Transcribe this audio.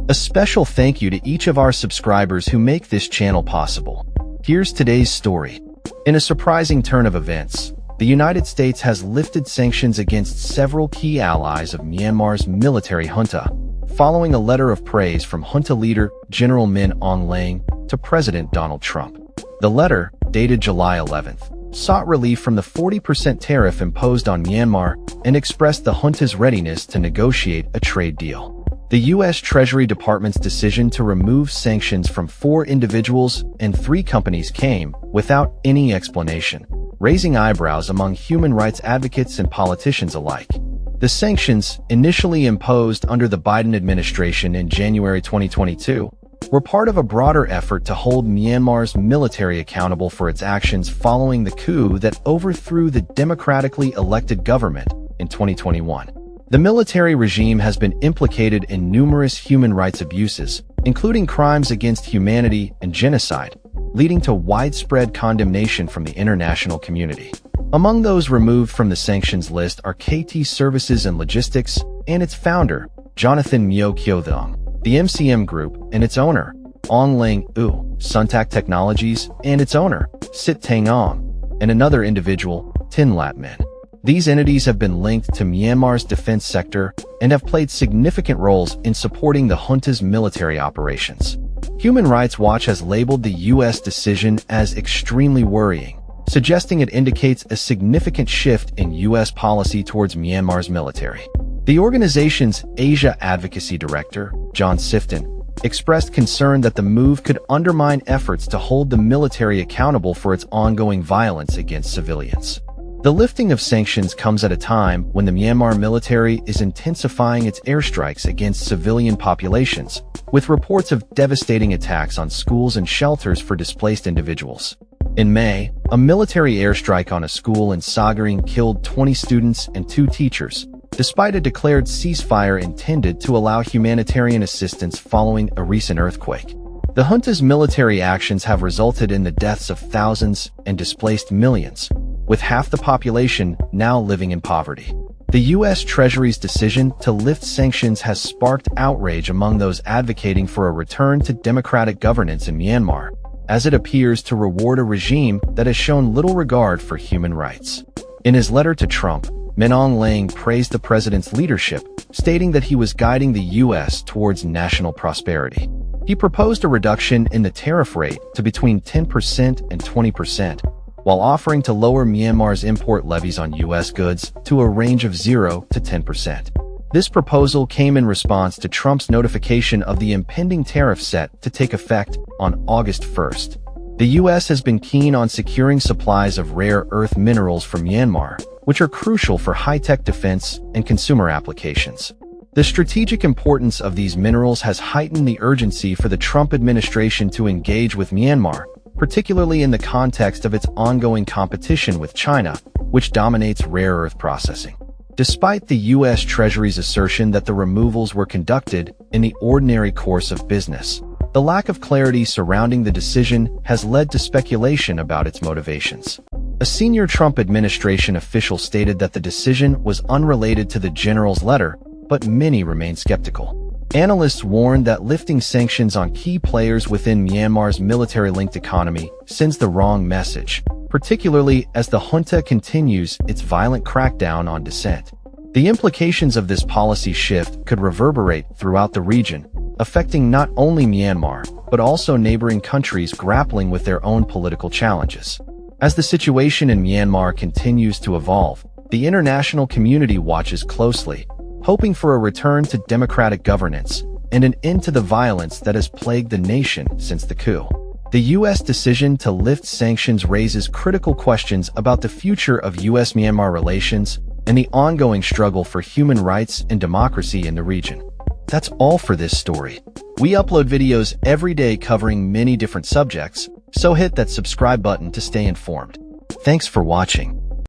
A special thank you to each of our subscribers who make this channel possible. Here's today's story. In a surprising turn of events, the United States has lifted sanctions against several key allies of Myanmar's military junta, following a letter of praise from junta leader General Min Aung Hlaing to President Donald Trump. The letter, dated July 11th, sought relief from the 40% tariff imposed on Myanmar and expressed the junta's readiness to negotiate a trade deal. The U.S. Treasury Department's decision to remove sanctions from 4 individuals and 3 companies came without any explanation, raising eyebrows among human rights advocates and politicians alike. The sanctions, initially imposed under the Biden administration in January 2022, were part of a broader effort to hold Myanmar's military accountable for its actions following the coup that overthrew the democratically elected government in 2021. The military regime has been implicated in numerous human rights abuses, including crimes against humanity and genocide, leading to widespread condemnation from the international community. Among those removed from the sanctions list are KT Services and Logistics and its founder, Jonathan Myo Kyo-thong, the MCM Group and its owner, Aung Hlaing U, Suntak Technologies and its owner, Sit Tang Ong, and another individual, Tin Lat Min. These entities have been linked to Myanmar's defense sector and have played significant roles in supporting the junta's military operations. Human Rights Watch has labeled the U.S. decision as extremely worrying, suggesting it indicates a significant shift in U.S. policy towards Myanmar's military. The organization's Asia Advocacy Director, John Sifton, expressed concern that the move could undermine efforts to hold the military accountable for its ongoing violence against civilians. The lifting of sanctions comes at a time when the Myanmar military is intensifying its airstrikes against civilian populations, with reports of devastating attacks on schools and shelters for displaced individuals. In May, a military airstrike on a school in Sagaing killed 20 students and 2 teachers, despite a declared ceasefire intended to allow humanitarian assistance following a recent earthquake. The junta's military actions have resulted in the deaths of thousands and displaced millions, with half the population now living in poverty. The U.S. Treasury's decision to lift sanctions has sparked outrage among those advocating for a return to democratic governance in Myanmar, as it appears to reward a regime that has shown little regard for human rights. In his letter to Trump, Min Aung Hlaing praised the president's leadership, stating that he was guiding the U.S. towards national prosperity. He proposed a reduction in the tariff rate to between 10% and 20%, while offering to lower Myanmar's import levies on U.S. goods to a range of 0 to 10%. This proposal came in response to Trump's notification of the impending tariff set to take effect on August 1st. The U.S. has been keen on securing supplies of rare earth minerals from Myanmar, which are crucial for high-tech defense and consumer applications. The strategic importance of these minerals has heightened the urgency for the Trump administration to engage with Myanmar, particularly in the context of its ongoing competition with China, which dominates rare earth processing. Despite the U.S. Treasury's assertion that the removals were conducted in the ordinary course of business, the lack of clarity surrounding the decision has led to speculation about its motivations. A senior Trump administration official stated that the decision was unrelated to the general's letter, but many remain skeptical. Analysts warned that lifting sanctions on key players within Myanmar's military-linked economy sends the wrong message, particularly as the junta continues its violent crackdown on dissent. The implications of this policy shift could reverberate throughout the region, affecting not only Myanmar, but also neighboring countries grappling with their own political challenges. As the situation in Myanmar continues to evolve, the international community watches closely, hoping for a return to democratic governance and an end to the violence that has plagued the nation since the coup. The U.S. decision to lift sanctions raises critical questions about the future of U.S.-Myanmar relations and the ongoing struggle for human rights and democracy in the region. That's all for this story. We upload videos every day covering many different subjects, so hit that subscribe button to stay informed. Thanks for watching.